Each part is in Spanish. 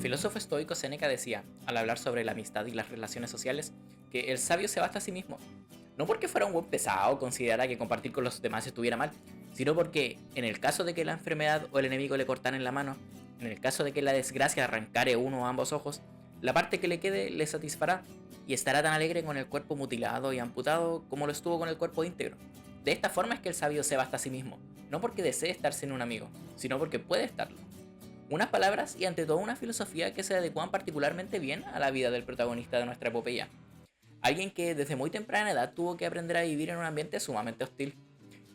filósofo estoico Séneca decía, al hablar sobre la amistad y las relaciones sociales, que el sabio se basta a sí mismo. No porque fuera un buen pesado o considerara que compartir con los demás estuviera mal, sino porque, en el caso de que la enfermedad o el enemigo le cortaran la mano, en el caso de que la desgracia arrancare uno o ambos ojos, la parte que le quede le satisfará y estará tan alegre con el cuerpo mutilado y amputado como lo estuvo con el cuerpo íntegro. De esta forma es que el sabio se basta a sí mismo, no porque desee estar sin un amigo, sino porque puede estarlo. Unas palabras y ante todo una filosofía que se adecuan particularmente bien a la vida del protagonista de nuestra epopeya. Alguien que desde muy temprana edad tuvo que aprender a vivir en un ambiente sumamente hostil.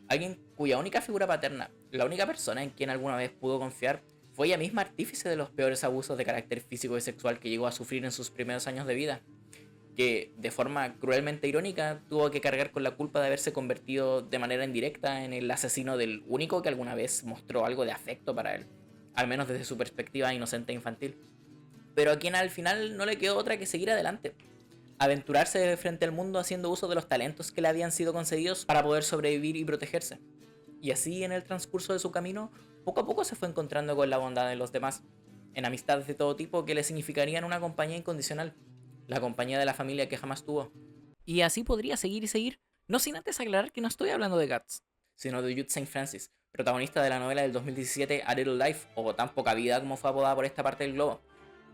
Alguien cuya única figura paterna, la única persona en quien alguna vez pudo confiar, fue ella misma artífice de los peores abusos de carácter físico y sexual que llegó a sufrir en sus primeros años de vida. Que, de forma cruelmente irónica, tuvo que cargar con la culpa de haberse convertido de manera indirecta en el asesino del único que alguna vez mostró algo de afecto para él, al menos desde su perspectiva inocente e infantil. Pero a quien al final no le quedó otra que seguir adelante, aventurarse frente al mundo haciendo uso de los talentos que le habían sido concedidos para poder sobrevivir y protegerse. Y así, en el transcurso de su camino, poco a poco se fue encontrando con la bondad de los demás, en amistades de todo tipo que le significarían una compañía incondicional, la compañía de la familia que jamás tuvo. Y así podría seguir y seguir, no sin antes aclarar que no estoy hablando de Guts, sino de Jude St. Francis, protagonista de la novela del 2017 A Little Life, o Tan Poca Vida como fue apodada por esta parte del globo.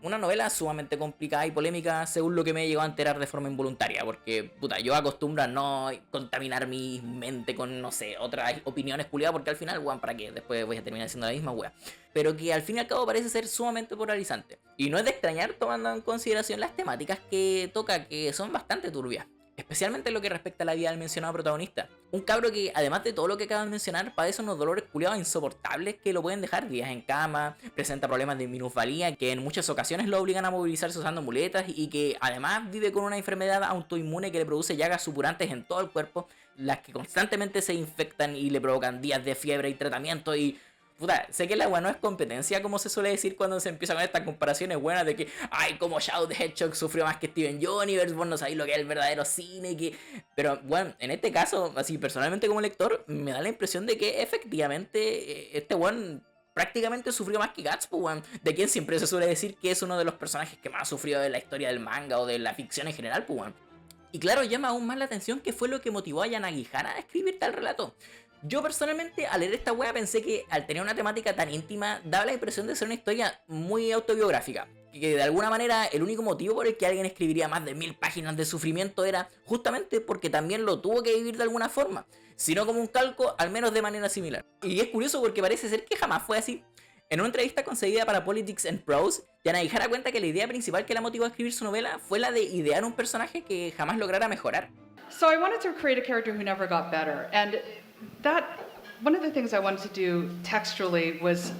Una novela sumamente complicada y polémica según lo que me llegó a enterar de forma involuntaria, porque puta, yo acostumbro a no contaminar mi mente con, no sé, otras opiniones culiadas, porque al final, weón, ¿para qué? Después voy a terminar siendo la misma wea. Pero que al fin y al cabo parece ser sumamente polarizante. Y no es de extrañar tomando en consideración las temáticas que toca, que son bastante turbias. Especialmente en lo que respecta a la vida del mencionado protagonista. Un cabro que, además de todo lo que acabo de mencionar, padece unos dolores culiados insoportables que lo pueden dejar días en cama, presenta problemas de minusvalía que en muchas ocasiones lo obligan a movilizarse usando muletas y que además vive con una enfermedad autoinmune que le produce llagas supurantes en todo el cuerpo, las que constantemente se infectan y le provocan días de fiebre y tratamiento y... Puta, sé que la weá no es competencia, como se suele decir cuando se empieza con estas comparaciones buenas de que, ay, como Shadow the Hedgehog sufrió más que Steven Universe, vos no sabéis lo que es el verdadero cine, que... Pero, bueno, en este caso, así personalmente como lector, me da la impresión de que efectivamente este weón prácticamente sufrió más que Guts, weón, de quien siempre se suele decir que es uno de los personajes que más ha sufrido de la historia del manga o de la ficción en general, weón. Y claro, llama aún más la atención que fue lo que motivó a Yanagihara a escribir tal relato. Yo personalmente al leer esta wea pensé que al tener una temática tan íntima daba la impresión de ser una historia muy autobiográfica, que de alguna manera el único motivo por el que alguien escribiría más de 1000 páginas de sufrimiento era justamente porque también lo tuvo que vivir de alguna forma, si no como un calco, al menos de manera similar. Y es curioso porque parece ser que jamás fue así. En una entrevista concedida para Politics and Prose, Yanagihara cuenta que la idea principal que la motivó a escribir su novela fue la de idear un personaje que jamás lograra mejorar. So I wanted to create a character who never got better, and that one of the things I wanted to do textually was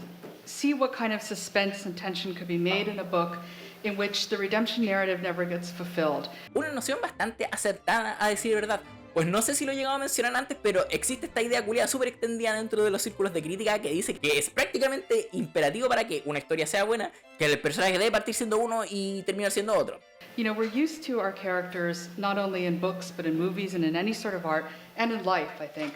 see what kind of suspense and tension could be made in a book in which the redemption narrative never gets fulfilled. Una noción bastante acertada, a decir verdad. Pues no sé si lo he llegado a mencionar antes, pero existe esta idea culiada súper extendida dentro de los círculos de crítica que dice que es prácticamente imperativo para que una historia sea buena, que el personaje debe partir siendo uno y terminar siendo otro. You know, we're used to our characters not only in books but in movies and in any sort of art and in life, I think,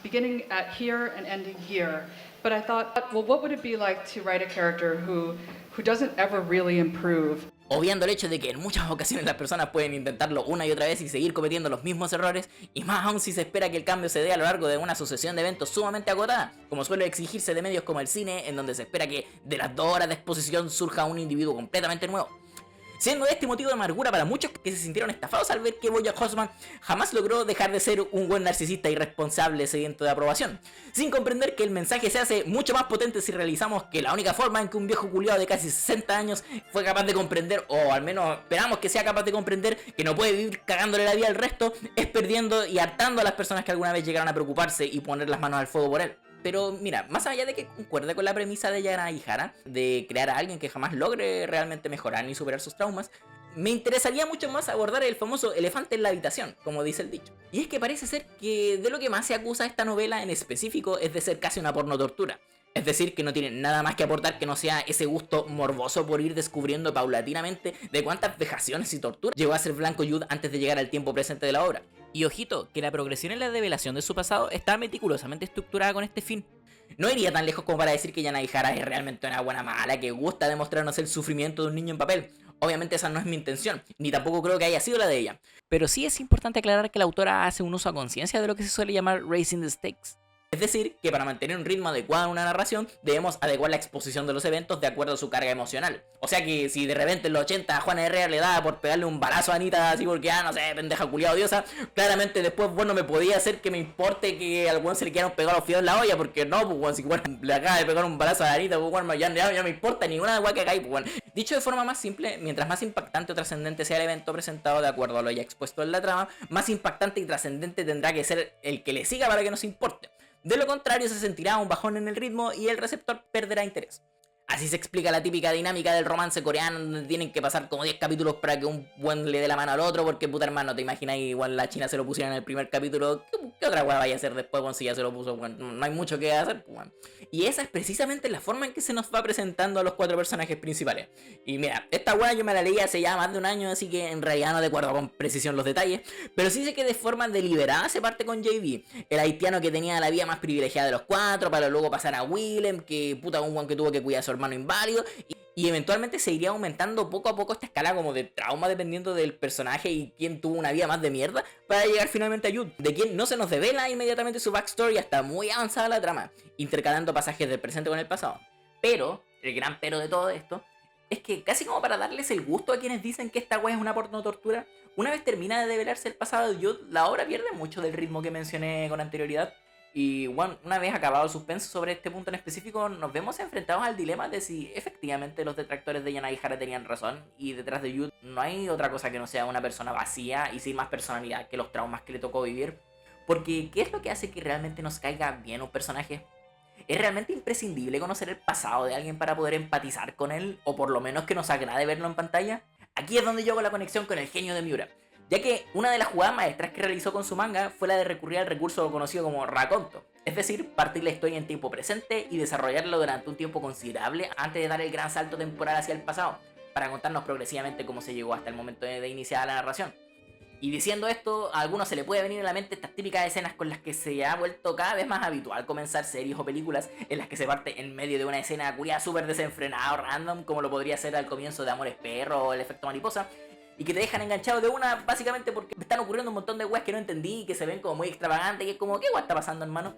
beginning at here and ending here. But I thought, well, what would it be like to write a character who doesn't ever really improve? Obviando el hecho de que en muchas ocasiones las personas pueden intentarlo una y otra vez y seguir cometiendo los mismos errores, y más aún si se espera que el cambio se dé a lo largo de una sucesión de eventos sumamente agotada, como suele exigirse de medios como el cine, en donde se espera que de las 2 horas de exposición surja un individuo completamente nuevo. Siendo este motivo de amargura para muchos que se sintieron estafados al ver que BoJack Horseman jamás logró dejar de ser un buen narcisista irresponsable sediento de aprobación, sin comprender que el mensaje se hace mucho más potente si realizamos que la única forma en que un viejo culiado de casi 60 años fue capaz de comprender, o al menos esperamos que sea capaz de comprender, que no puede vivir cagándole la vida al resto, es perdiendo y hartando a las personas que alguna vez llegaron a preocuparse y poner las manos al fuego por él. Pero mira, más allá de que concuerde con la premisa de Yanagihara de crear a alguien que jamás logre realmente mejorar ni superar sus traumas, me interesaría mucho más abordar el famoso elefante en la habitación, como dice el dicho. Y es que parece ser que de lo que más se acusa esta novela en específico es de ser casi una porno tortura. Es decir, que no tiene nada más que aportar que no sea ese gusto morboso por ir descubriendo paulatinamente de cuántas vejaciones y torturas llegó a ser blanco Jude antes de llegar al tiempo presente de la obra. Y ojito, que la progresión en la develación de su pasado está meticulosamente estructurada con este fin. No iría tan lejos como para decir que Yana Ihara es realmente una buena mala que gusta demostrarnos el sufrimiento de un niño en papel. Obviamente esa no es mi intención, ni tampoco creo que haya sido la de ella. Pero sí es importante aclarar que la autora hace un uso a conciencia de lo que se suele llamar raising the stakes. Es decir, que para mantener un ritmo adecuado en una narración, debemos adecuar la exposición de los eventos de acuerdo a su carga emocional. O sea que si de repente en los 80 a Juana Herrera le daba por pegarle un balazo a Anita así porque, no sé, pendeja culiada odiosa, claramente después, bueno, me podía hacer que me importe que al weón se le quieran pegar los fideos en la olla, porque no, pues weón, si bueno, le acaba de pegar un balazo a Anita, pues bueno, ya me importa ninguna weá que hagáis, pues bueno. Dicho de forma más simple, mientras más impactante o trascendente sea el evento presentado de acuerdo a lo ya expuesto en la trama, más impactante y trascendente tendrá que ser el que le siga para que nos importe. De lo contrario, se sentirá un bajón en el ritmo y el receptor perderá interés. Así se explica la típica dinámica del romance coreano, donde tienen que pasar como 10 capítulos para que un buen le dé la mano al otro, porque puta hermano, te imaginas igual la China se lo pusiera en el primer capítulo, ¿qué otra weá vaya a hacer después, bueno, si ya se lo puso, bueno, no hay mucho que hacer, bueno. Y esa es precisamente la forma en que se nos va presentando a los 4 personajes principales. Y mira, esta weá yo me la leí hace ya más de un año, así que en realidad no recuerdo con precisión los detalles, pero sí sé que de forma deliberada se parte con JB, el haitiano que tenía la vida más privilegiada de los 4, para luego pasar a Willem, que puta un weón que tuvo que cuidar a su hermano inválido, y eventualmente se iría aumentando poco a poco esta escala como de trauma dependiendo del personaje y quién tuvo una vida más de mierda, para llegar finalmente a Jude, de quien no se nos devela inmediatamente su backstory hasta muy avanzada la trama, intercalando pasajes del presente con el pasado. Pero, el gran pero de todo esto, es que casi como para darles el gusto a quienes dicen que esta wea es una porno tortura, una vez termina de develarse el pasado de Jude, la obra pierde mucho del ritmo que mencioné con anterioridad. Y bueno, una vez acabado el suspenso sobre este punto en específico, nos vemos enfrentados al dilema de si efectivamente los detractores de Yana Ihara tenían razón y detrás de Jude no hay otra cosa que no sea una persona vacía y sin más personalidad que los traumas que le tocó vivir. Porque, ¿qué es lo que hace que realmente nos caiga bien un personaje? ¿Es realmente imprescindible conocer el pasado de alguien para poder empatizar con él? ¿O por lo menos que nos agrade verlo en pantalla? Aquí es donde yo hago la conexión con el genio de Miura, ya que una de las jugadas maestras que realizó con su manga fue la de recurrir al recurso conocido como raconto, es decir, partir la historia en tiempo presente y desarrollarlo durante un tiempo considerable antes de dar el gran salto temporal hacia el pasado, para contarnos progresivamente cómo se llegó hasta el momento de iniciar la narración. Y diciendo esto, a algunos se le puede venir a la mente estas típicas escenas con las que se ha vuelto cada vez más habitual comenzar series o películas en las que se parte en medio de una escena curia súper desenfrenada o random, como lo podría ser al comienzo de Amores Perro o El Efecto Mariposa, y que te dejan enganchado de una básicamente porque me están ocurriendo un montón de weas que no entendí y que se ven como muy extravagantes y es como, ¿qué wea está pasando, hermano?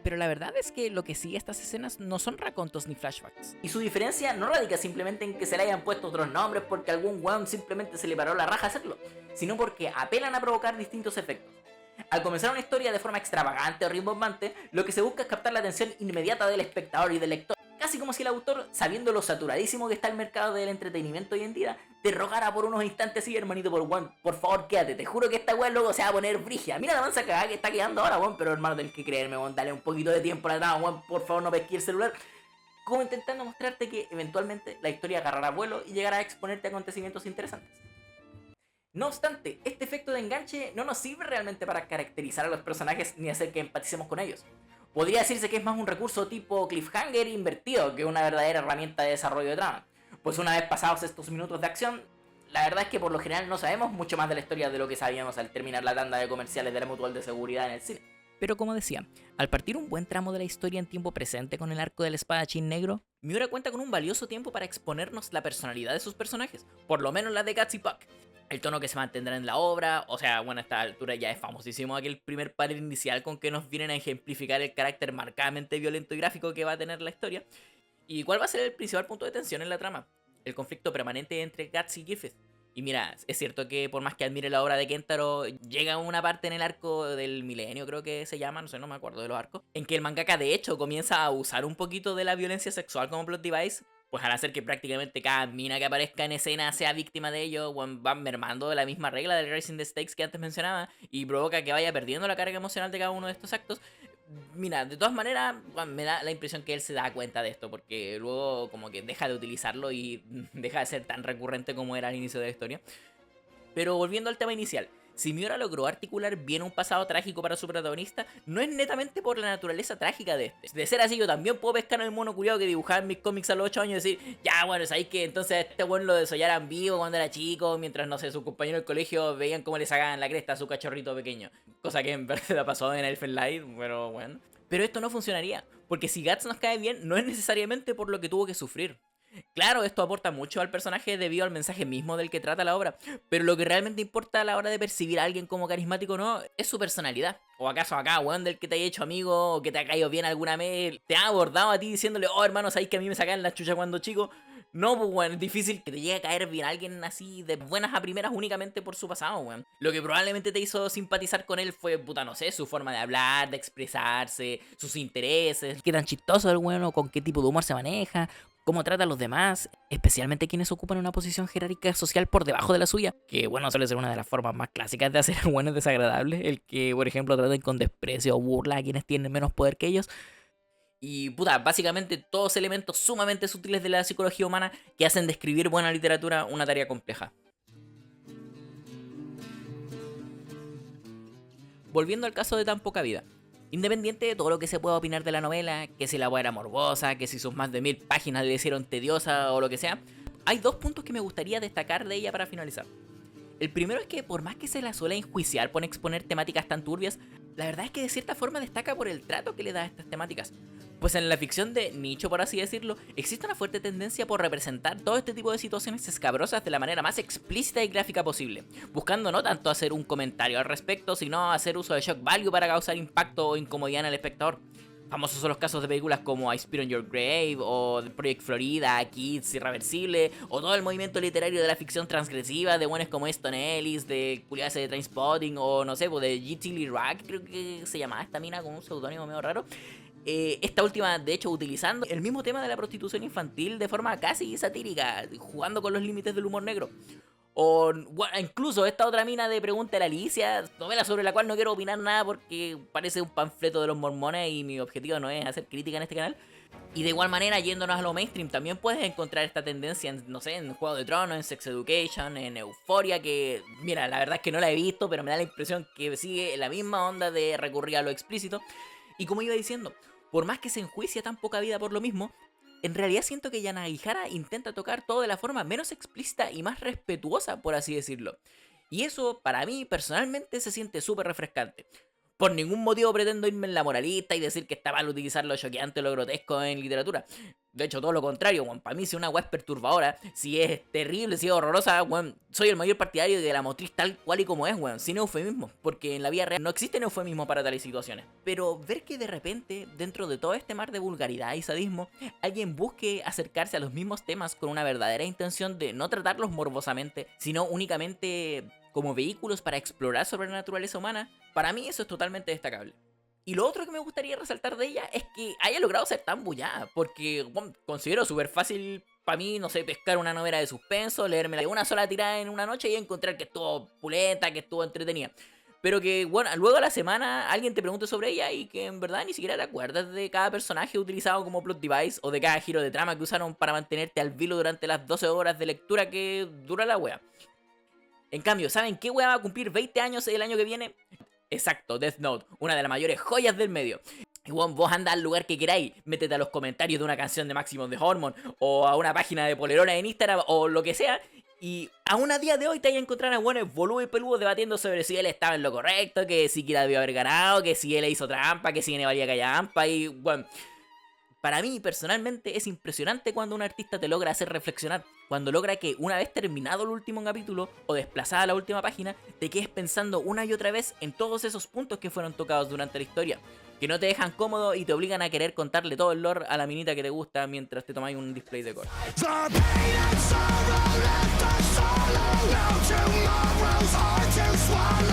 Pero la verdad es que lo que sigue estas escenas no son racontos ni flashbacks. Y su diferencia no radica simplemente en que se le hayan puesto otros nombres porque algún weón simplemente se le paró la raja a hacerlo, sino porque apelan a provocar distintos efectos. Al comenzar una historia de forma extravagante o rimbombante, lo que se busca es captar la atención inmediata del espectador y del lector. Casi como si el autor, sabiendo lo saturadísimo que está el mercado del entretenimiento hoy en día, te rogara por unos instantes así, hermanito, por favor, quédate, te juro que esta weá luego se va a poner brigia. Mira la mansa cagada que está quedando ahora, weón, pero hermano, tenés que creerme, weón, dale un poquito de tiempo a la trama, weón, por favor, no pesqué el celular. Como intentando mostrarte que eventualmente la historia agarrará vuelo y llegará a exponerte a acontecimientos interesantes. No obstante, este efecto de enganche no nos sirve realmente para caracterizar a los personajes ni hacer que empaticemos con ellos. Podría decirse que es más un recurso tipo cliffhanger invertido que una verdadera herramienta de desarrollo de trama. Pues una vez pasados estos minutos de acción, la verdad es que por lo general no sabemos mucho más de la historia de lo que sabíamos al terminar la tanda de comerciales de la Mutual de Seguridad en el cine. Pero como decía, al partir un buen tramo de la historia en tiempo presente con el arco del espadachín negro, Miura cuenta con un valioso tiempo para exponernos la personalidad de sus personajes, por lo menos la de Guts y Puck. El tono que se mantendrá en la obra, o sea, bueno, a esta altura ya es famosísimo aquel primer panel inicial con que nos vienen a ejemplificar el carácter marcadamente violento y gráfico que va a tener la historia. ¿Y cuál va a ser el principal punto de tensión en la trama? El conflicto permanente entre Guts y Griffith. Y mira, es cierto que por más que admire la obra de Kentaro, llega una parte en el arco del milenio, creo que se llama, no sé, no me acuerdo de los arcos, en que el mangaka de hecho comienza a usar un poquito de la violencia sexual como plot device, pues al hacer que prácticamente cada mina que aparezca en escena sea víctima de ello, van mermando la misma regla del Raising the Stakes que antes mencionaba y provoca que vaya perdiendo la carga emocional de cada uno de estos actos. Mira, de todas maneras, me da la impresión que él se da cuenta de esto, porque luego como que deja de utilizarlo y deja de ser tan recurrente como era al inicio de la historia. Pero volviendo al tema inicial, si Miura logró articular bien un pasado trágico para su protagonista, no es netamente por la naturaleza trágica de este. De ser así, yo también puedo pescar en el mono culiado que dibujaba en mis cómics a los 8 años y decir, ya, bueno, sabéis que entonces a este weón lo desollaran vivo cuando era chico, mientras, no sé, sus compañeros del colegio veían cómo le sacaban la cresta a su cachorrito pequeño. Cosa que en verdad pasó en Elfen Light, pero bueno. Pero esto no funcionaría, porque si Guts nos cae bien, no es necesariamente por lo que tuvo que sufrir. Claro, esto aporta mucho al personaje debido al mensaje mismo del que trata la obra, pero lo que realmente importa a la hora de percibir a alguien como carismático o no es su personalidad. ¿O acaso acá, weón, del que te haya hecho amigo o que te ha caído bien alguna vez, te ha abordado a ti diciéndole, oh hermano, sabéis que a mí me sacaban la chucha cuando chico? No, pues weón, es difícil que te llegue a caer bien alguien así de buenas a primeras únicamente por su pasado, weón. Lo que probablemente te hizo simpatizar con él fue, puta, no sé, su forma de hablar, de expresarse, sus intereses, qué tan chistoso es el weón o con qué tipo de humor se maneja, cómo trata a los demás, especialmente quienes ocupan una posición jerárquica social por debajo de la suya, que bueno, suele ser una de las formas más clásicas de hacer a buenos desagradables, el que, por ejemplo, traten con desprecio o burla a quienes tienen menos poder que ellos. Y puta, básicamente todos elementos sumamente sutiles de la psicología humana que hacen de escribir buena literatura una tarea compleja. Volviendo al caso de Tan poca vida. Independiente de todo lo que se pueda opinar de la novela, que si la weá era morbosa, que si sus más de 1000 páginas le hicieron tediosa o lo que sea, hay dos puntos que me gustaría destacar de ella para finalizar. El primero es que por más que se la suele enjuiciar por exponer temáticas tan turbias, la verdad es que de cierta forma destaca por el trato que le da a estas temáticas. Pues en la ficción de nicho, por así decirlo, existe una fuerte tendencia por representar todo este tipo de situaciones escabrosas de la manera más explícita y gráfica posible, buscando no tanto hacer un comentario al respecto, sino hacer uso de shock value para causar impacto o incomodidad en el espectador. Famosos son los casos de películas como I Spit on Your Grave, o Project Florida, Kids, Irreversible, o todo el movimiento literario de la ficción transgresiva de buenos como Stone Ellis, de culiadas de Trainspotting, o no sé, pues de G.T. Lee Rack, creo que se llamaba esta mina con un seudónimo medio raro. Esta última, de hecho, utilizando el mismo tema de la prostitución infantil de forma casi satírica, jugando con los límites del humor negro. O bueno, incluso esta otra mina de Pregunta a la Alicia, novela sobre la cual no quiero opinar nada porque parece un panfleto de los mormones y mi objetivo no es hacer crítica en este canal. Y de igual manera, yéndonos a lo mainstream, también puedes encontrar esta tendencia en, no sé, en Juego de Tronos, en Sex Education, en Euphoria, que, mira, la verdad es que no la he visto, pero me da la impresión que sigue la misma onda de recurrir a lo explícito. Y como iba diciendo, por más que se enjuicia tan poca vida por lo mismo, en realidad siento que Yanagihara intenta tocar todo de la forma menos explícita y más respetuosa, por así decirlo. Y eso, para mí, personalmente, se siente súper refrescante. Por ningún motivo pretendo irme en la moralista y decir que está mal utilizar lo choqueante o lo grotesco en literatura. De hecho, todo lo contrario, weón. Para mí, si una weá es perturbadora, si es terrible, si es horrorosa, weón, soy el mayor partidario de la motriz tal cual y como es, weón, sin eufemismo. Porque en la vida real no existe eufemismo para tales situaciones. Pero ver que de repente, dentro de todo este mar de vulgaridad y sadismo, alguien busque acercarse a los mismos temas con una verdadera intención de no tratarlos morbosamente, sino únicamente como vehículos para explorar sobre la naturaleza humana, para mí eso es totalmente destacable. Y lo otro que me gustaría resaltar de ella es que haya logrado ser tan bullada, porque bueno, considero súper fácil para mí, no sé, pescar una novela de suspenso, leérmela de una sola tirada en una noche y encontrar que estuvo pulenta, que estuvo entretenida. Pero que, bueno, luego a la semana alguien te pregunte sobre ella y que en verdad ni siquiera te acuerdas de cada personaje utilizado como plot device o de cada giro de trama que usaron para mantenerte al vilo durante las 12 horas de lectura que dura la wea. En cambio, ¿saben qué wea va a cumplir 20 años el año que viene? Exacto, Death Note, una de las mayores joyas del medio. Y bueno, vos andás al lugar que queráis, métete a los comentarios de una canción de Maximum the Hormone, o a una página de polerona en Instagram, o lo que sea, y aún a día de hoy te hay a encontrar a buenos boludos y peludos debatiendo sobre si él estaba en lo correcto, que si Kira debió haber ganado, que si él hizo trampa, que si N valía que haya trampa, y bueno... Para mí, personalmente, es impresionante cuando un artista te logra hacer reflexionar. Cuando logra que, una vez terminado el último capítulo, o desplazada la última página, te quedes pensando una y otra vez en todos esos puntos que fueron tocados durante la historia. Que no te dejan cómodo y te obligan a querer contarle todo el lore a la minita que te gusta mientras te tomáis un display de core.